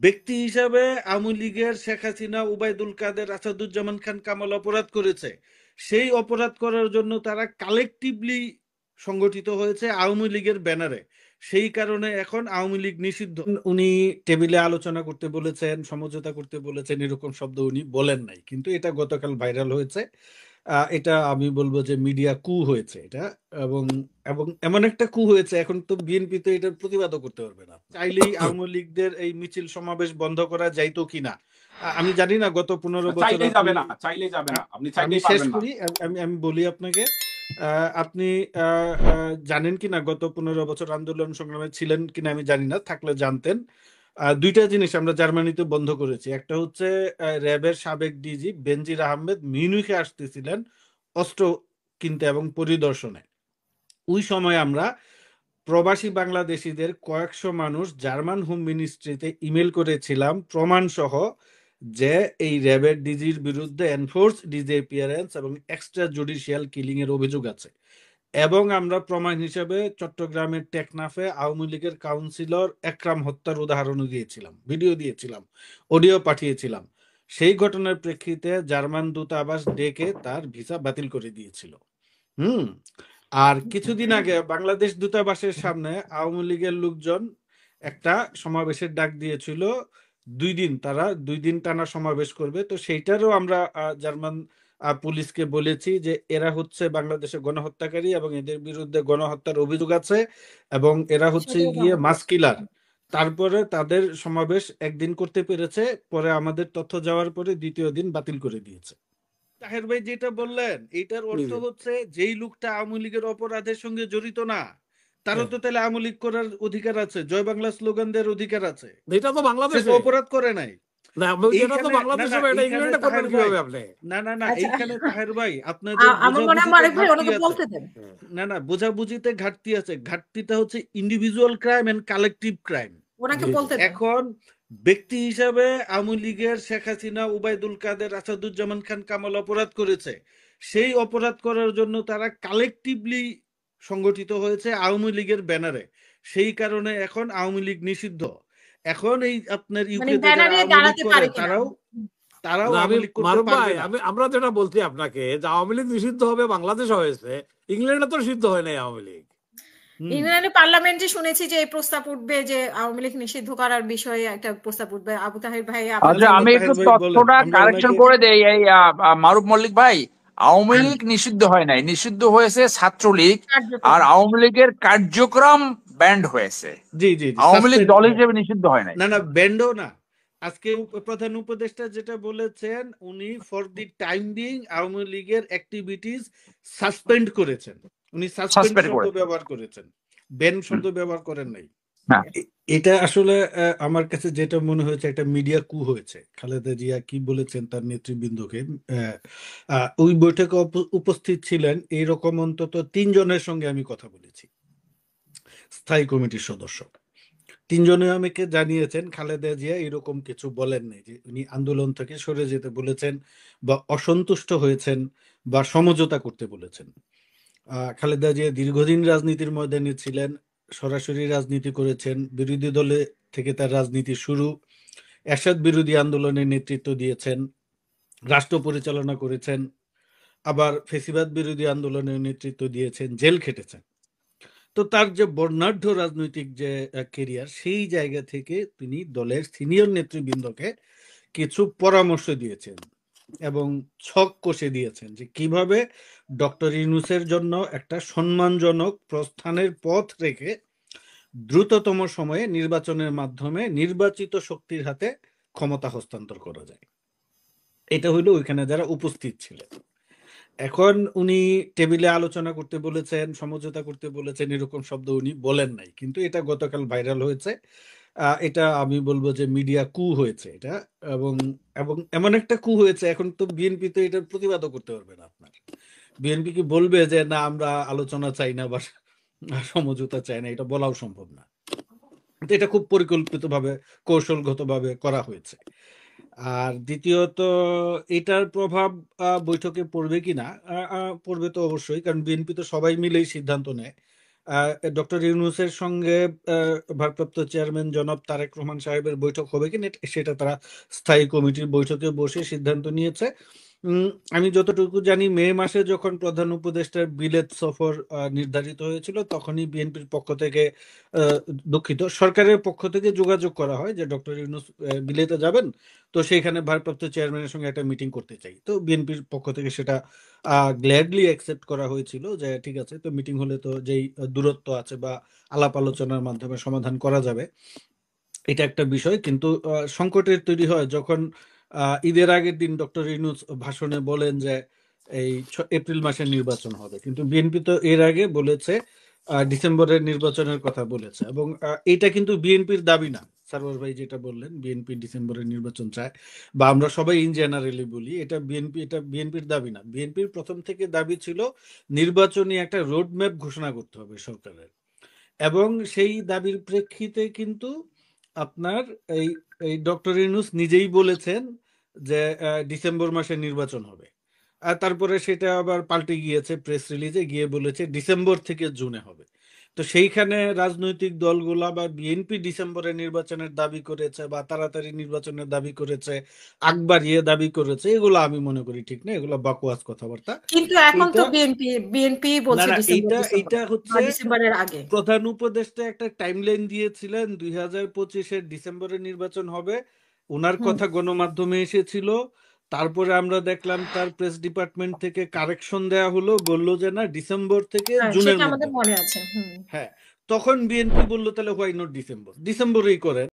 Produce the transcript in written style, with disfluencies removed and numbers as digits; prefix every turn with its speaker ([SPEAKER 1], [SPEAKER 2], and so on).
[SPEAKER 1] ব্যক্তি হিসাবে আওয়ামী লীগের শেখ হাসিনা, উবাইদুল কাদের, আসাদুজ্জামান খান কামাল অপরাধ করেছে। সেই অপরাধ করার জন্য তারা কালেকটিভলি সংগঠিত হয়েছে আওয়ামী লীগের ব্যানারে। সেই কারণে এখন আওয়ামী লীগ নিষিদ্ধ। উনি টেবিলে আলোচনা করতে বলেছেন, সমঝোতা করতে বলেছেন, এরকম শব্দ উনি বলেন নাই, কিন্তু এটা গতকাল ভাইরাল হয়েছে। এটা আমি বলবো যে মিডিয়া কু হয়েছে এটা। এবং এবং এমন একটা কু হয়েছে, এখন তো বিএনপি তো এটার প্রতিবাদও করতে পারবে না। চাইলেই আওয়ামী লীগদের এই মিছিল সমাবেশ বন্ধ করা যাইতো কিনা আমি জানি না। গত 15 বছর
[SPEAKER 2] চাইলেই
[SPEAKER 1] আপনি,
[SPEAKER 2] যাবে না, চাইলেই যাবে না, আপনি
[SPEAKER 1] আমি
[SPEAKER 2] চাইলেই
[SPEAKER 1] শেষ
[SPEAKER 2] পারবেন না।
[SPEAKER 1] করি। আমি আমি বলি আপনাকে, আপনি জানেন কিনা গত 15 বছর আন্দোলন সংগ্রামে ছিলেন কিনা আমি জানি না, থাকলে জানতেন। দুইটা জিনিস আমরা জার্মানিতে বন্ধ করেছি। একটা হচ্ছে র্যাবের সাবেক ডিজি বেনজির আহমেদ মিউনিখে আসতেছিলেন অস্ত্র কিনতে এবং পরিদর্শনে। ওই সময় আমরা প্রবাসী বাংলাদেশিদের কয়েকশো মানুষ জার্মান হোম মিনিস্ট্রিতে ইমেল করেছিলাম প্রমাণ সহ যে এই র্যাবের ডিজির বিরুদ্ধে এনফোর্স ডিসঅ্যাপিয়ারেন্স এবং এক্সট্রা জুডিশিয়াল কিলিং এর অভিযোগ আছে। এবং আমরা প্রমাণ হিসেবে চট্টগ্রামের টেকনাফে আওয়ামী লীগের কাউন্সিলর একরাম হত্যার উদাহরণও দিয়েছিলাম, ভিডিও দিয়েছিলাম, অডিও পাঠিয়েছিলাম। সেই ঘটনার প্রেক্ষিতে জার্মান দূতাবাস ডেকে তার ভিসা বাতিল করে দিয়েছিল। হুম। আর কিছুদিন আগে বাংলাদেশ দূতাবাসের সামনে আওয়ামী লীগের লোকজন একটা সমাবেশের ডাক দিয়েছিল। 2 দিন, তারা 2 দিন টানা সমাবেশ করবে। তো সেইটারও আমরা জার্মান পুলিশকে বলেছি যে এরা হচ্ছে বাংলাদেশে গণহত্যাকারী এবং এদের বিরুদ্ধে গণহত্যার অভিযোগ আছে এবং এরা হচ্ছে
[SPEAKER 3] সেটাই
[SPEAKER 1] গিয়ে
[SPEAKER 3] আমরা
[SPEAKER 1] মাস
[SPEAKER 3] করছি।
[SPEAKER 1] কিলার। তারপরে তাদের সমাবেশ একদিন করতে পেরেছে, পরে আমাদের তথ্য যাওয়ার পরে দ্বিতীয় দিন বাতিল করে দিয়েছে। তাহের ভাই যেটা বললেন এটার অর্থ হচ্ছে যেই লোকটা আওয়ামী লীগের অপরাধের সঙ্গে জড়িত না, তারও তো তাহলে আওয়ামী লীগ করার অধিকার আছে, জয় বাংলা স্লোগান দেওয়ার অধিকার আছে।
[SPEAKER 4] এটা তো
[SPEAKER 1] সে তো
[SPEAKER 4] বাংলাদেশে
[SPEAKER 1] অপরাধ করে নাই।
[SPEAKER 4] না, এটা তো
[SPEAKER 1] এইখানে না
[SPEAKER 4] বাংলাদেশে
[SPEAKER 1] না
[SPEAKER 4] হবে, এটা
[SPEAKER 1] এইখানে
[SPEAKER 4] ইংল্যান্ডে করবেন
[SPEAKER 1] তাহের ভাই,
[SPEAKER 4] কিভাবে আপনি?
[SPEAKER 1] না
[SPEAKER 3] আচ্ছা,
[SPEAKER 1] এইখানে তাহের ভাই আপনাদের
[SPEAKER 3] আমার মনে হয়
[SPEAKER 1] বোঝাবুঝিতে
[SPEAKER 3] আরেক ভাই
[SPEAKER 1] ঘাটতি
[SPEAKER 3] ওনাকে
[SPEAKER 1] আছে।
[SPEAKER 3] বলতে দেন।
[SPEAKER 1] না বোঝাবুঝিতে ঘাটতি আছে। ঘাটতিটা হচ্ছে individual crime and collective crime.
[SPEAKER 3] ওনাকে
[SPEAKER 4] জি জি
[SPEAKER 3] বলতে দেন।
[SPEAKER 1] এখন ব্যক্তি হিসাবে আওয়ামী লীগের শেখ হাসিনা, উবাইদুল কাদের, আসাদুজ্জামান খান কামাল অপরাধ করেছে। সেই অপরাধ করার জন্য তারা কালেকটিভলি সংগঠিত হয়েছে আওয়ামী লীগের ব্যানারে। সেই কারণে এখন আওয়ামী লীগ নিষিদ্ধ। এখন এই আপনার
[SPEAKER 3] মানে
[SPEAKER 1] ইউকেতে যারা
[SPEAKER 3] ব্যানারে
[SPEAKER 1] আওয়ামী লীগ
[SPEAKER 3] দাঁড়াতে
[SPEAKER 1] করে
[SPEAKER 3] পারে কিনা?
[SPEAKER 1] তারাও
[SPEAKER 4] না, আমি
[SPEAKER 1] আওয়ামী লীগ করতে
[SPEAKER 4] মারুফ ভাই,
[SPEAKER 1] পারবে না।
[SPEAKER 4] আমরা যেটা বলছি আপনাকে যে আওয়ামী লীগ নিষিদ্ধ হবে বাংলাদেশ হয়েছে, ইংল্যান্ডে তো সিদ্ধ হয় নাই আওয়ামী লীগ।
[SPEAKER 1] হুম।
[SPEAKER 3] ইংল্যান্ডের পার্লামেন্টে শুনেছি যে এই প্রস্তাব উঠবে যে আওয়ামী লীগ নিষিদ্ধ করার বিষয়ে একটা প্রস্তাব উঠবে। আবু তাহের ভাই
[SPEAKER 5] আচ্ছা,
[SPEAKER 3] আপনার
[SPEAKER 1] বলেন না
[SPEAKER 5] আমি একটু
[SPEAKER 1] তাহের ভাই, বলেন,
[SPEAKER 5] তথ্যটা
[SPEAKER 1] আমরা
[SPEAKER 5] কারেকশন
[SPEAKER 1] ওনাকে
[SPEAKER 5] করে দেই। এই মারুফ মল্লিক ভাই, আওয়ামী লীগ নিষিদ্ধ হয় নাই, নিষিদ্ধ হয়েছে ছাত্রলীগ। আর
[SPEAKER 3] কার্যক্রম।
[SPEAKER 5] আওয়ামী লীগের কার্যক্রম ব্যান্ড হয়েছে,
[SPEAKER 1] জি
[SPEAKER 5] আওয়ামী লীগ
[SPEAKER 1] সাসপেন্ড।
[SPEAKER 5] দল হিসেবে নিষিদ্ধ হয় নাই।
[SPEAKER 1] না ব্যান্ডও না। আজকে প্রধান উপদেষ্টা যেটা বলেছেন, উনি for the time being Awami লীগের অ্যাক্টিভিটিস সাসপেন্ড করেছেন। উনি সাসপেন্ড
[SPEAKER 5] সাসপেন্ড
[SPEAKER 1] শব্দ
[SPEAKER 5] করেছে।
[SPEAKER 1] ব্যবহার করেছেন, ব্যান
[SPEAKER 5] হুম,
[SPEAKER 1] শব্দ ব্যবহার করেন নাই।
[SPEAKER 5] হ্যাঁ।
[SPEAKER 1] এটা আসলে আমার কাছে যেটা মনে হয়েছে একটা মিডিয়া কু হয়েছে। খালেদা জিয়া কি বলেছেন তার নেতৃবৃন্দকে, ওই বৈঠকে উপস্থিত ছিলেন এইরকম অন্তত 3 জনের সঙ্গে আমি কথা বলেছি, স্থায়ী কমিটির সদস্য। 3 জনে আমাকে জানিয়েছেন খালেদা জিয়া এরকম কিছু বলেন নাই, যে উনি আন্দোলন থেকে সরে যেতে বলেছেন বা অসন্তুষ্ট হয়েছেন বা সমঝোতা করতে বলেছেন। খালেদা জিয়া দীর্ঘদিন রাজনীতির ময়দানে ছিলেন, সরাসরি রাজনীতি করেছেন, বিরোধী দলে থেকে তার রাজনীতি শুরু, এরশাদ বিরোধী আন্দোলনের নেতৃত্ব দিয়েছেন, রাষ্ট্র পরিচালনা করেছেন, আবার ফেসিবাদ বিরোধী আন্দোলনের নেতৃত্ব দিয়েছেন, জেল খেটেছেন। তো তার যে বর্ণাঢ্য রাজনৈতিক যে কেরিয়ার, সেই জায়গা থেকে তিনি দলের সিনিয়র নেতৃবৃন্দকে কিছু পরামর্শ দিয়েছেন এবং ছক কষে দিয়েছেন যে কিভাবে ডক্টর ইউনূসের জন্য একটা সম্মানজনক প্রস্থানের পথ রেখে দ্রুততম সময়ে নির্বাচনের মাধ্যমে নির্বাচিত শক্তির হাতে ক্ষমতা হস্তান্তর করা যায়। এটা হইলো ওইখানে যারা উপস্থিত ছিলেন। এখন উনি টেবিলে আলোচনা করতে বলেছেন, সমঝোতা করতে বলেছেন, এরকম শব্দ উনি বলেন নাই, কিন্তু এটা গতকাল ভাইরাল হয়েছে। এটা আমি বলবো যে মিডিয়া কু হয়েছে এটা। এবং এবং এমন একটা কু হয়েছে, এখন তো বিএনপি তো এটার প্রতিবাদও করতে পারবে না। আপনার বিএনপি কি বলবে যে না আমরা আলোচনা চাই না বা সমঝোতা চাই না? এটা বলাও সম্ভব না। তো এটা খুব পরিকল্পিতভাবে, কৌশলগতভাবে করা হয়েছে। আর দ্বিতীয়ত, এটার প্রভাব বৈঠকে পড়বে কিনা? পড়বে তো অবশ্যই, কারণ বিএনপি তো সবাই মিলেই সিদ্ধান্ত নেয়। ডক্টর ইউনূসের সঙ্গে ভারপ্রাপ্ত চেয়ারম্যান জনাব তারেক রহমান সাহেবের বৈঠক হবে কিনা সেটা তারা স্থায়ী কমিটির বৈঠকে বসে সিদ্ধান্ত নিয়েছে। আমি যতটুকু জানি মে মাসে যখন প্রধান উপদেষ্টার বিলেত সফর নির্ধারিত হয়েছিল তখনই বিএনপির পক্ষ থেকে দুঃখিত সরকারের পক্ষ থেকে যোগাযোগ করা হয় যে ডক্টর ইউনূস বিলেতে যাবেন, তো সেইখানে ভারপ্রাপ্ত চেয়ারম্যানের সঙ্গে একটা মিটিং করতে চাই। তো বিএনপির পক্ষ থেকে সেটা গ্ল্যাডলি অ্যাকসেপ্ট করা হয়েছিল যে ঠিক আছে, তো মিটিং হলে তো যেই দূরত্ব আছে বা আলাপ আলোচনার মাধ্যমে সমাধান করা যাবে, এটা একটা বিষয়। কিন্তু সংকটের তৈরি হয় যখন ঈদের আগের দিন ডক্টর ইউনূস ভাষণে বলেন যে এই এপ্রিল মাসে নির্বাচন হবে, কিন্তু বিএনপি তো এর আগে বলেছে ডিসেম্বরের নির্বাচনের কথা বলেছে, এবং এটা কিন্তু বিএনপির দাবি না। সারওয়ার ভাই যেটা বললেন বিএনপি ডিসেম্বরের নির্বাচন চায়, বা আমরা সবাই ইন জেনারেলি বলি এটা বিএনপির দাবি না। বিএনপির প্রথম থেকে দাবি ছিল নির্বাচনী একটা রোড ম্যাপ ঘোষণা করতে হবে সরকারের, এবং সেই দাবির প্রেক্ষিতে কিন্তু আপনার এই এই ডক্টর ইউনূস নিজেই বলেছেন যে ডিসেম্বর মাসে নির্বাচন হবে। আর তারপরে সেটা আবার পাল্টে গিয়েছে, প্রেস রিলিজে গিয়ে বলেছে ডিসেম্বর থেকে জুনে হবে। তো সেইখানে রাজনৈতিক দলগুলা বা বিএনপি ডিসেম্বরে নির্বাচনের দাবি করেছে বা তাড়াতাড়ি নির্বাচনের দাবি করেছে, আগ বাড়িয়ে দাবি করেছে, এগুলো আমি মনে করি ঠিক না, এগুলো বাকওয়াস কথাবার্তা।
[SPEAKER 3] কিন্তু এখন তো বিএনপি
[SPEAKER 1] না
[SPEAKER 3] বলছে
[SPEAKER 1] না,
[SPEAKER 3] ডিসেম্বর
[SPEAKER 1] এইটা হচ্ছে
[SPEAKER 3] ডিসেম্বরের আগে।
[SPEAKER 1] প্রধান উপদেষ্টা একটা টাইমলাইন দিয়েছিলেন 2025-এর ডিসেম্বরে নির্বাচন হবে, ওনার কথা গণমাধ্যমে এসেছিল। তারপরে আমরা দেখলাম তার প্রেস ডিপার্টমেন্ট থেকে কারেকশন দেয়া হলো, বললো যে না ডিসেম্বর থেকে জুনের
[SPEAKER 3] সেটা
[SPEAKER 1] মধ্যে
[SPEAKER 3] আমাদের
[SPEAKER 1] হবে।
[SPEAKER 3] মনে আছে।
[SPEAKER 1] হ্যাঁ, তখন বিএনপি বললো তাহলে হোয়াই নট ডিসেম্বরেই করেন।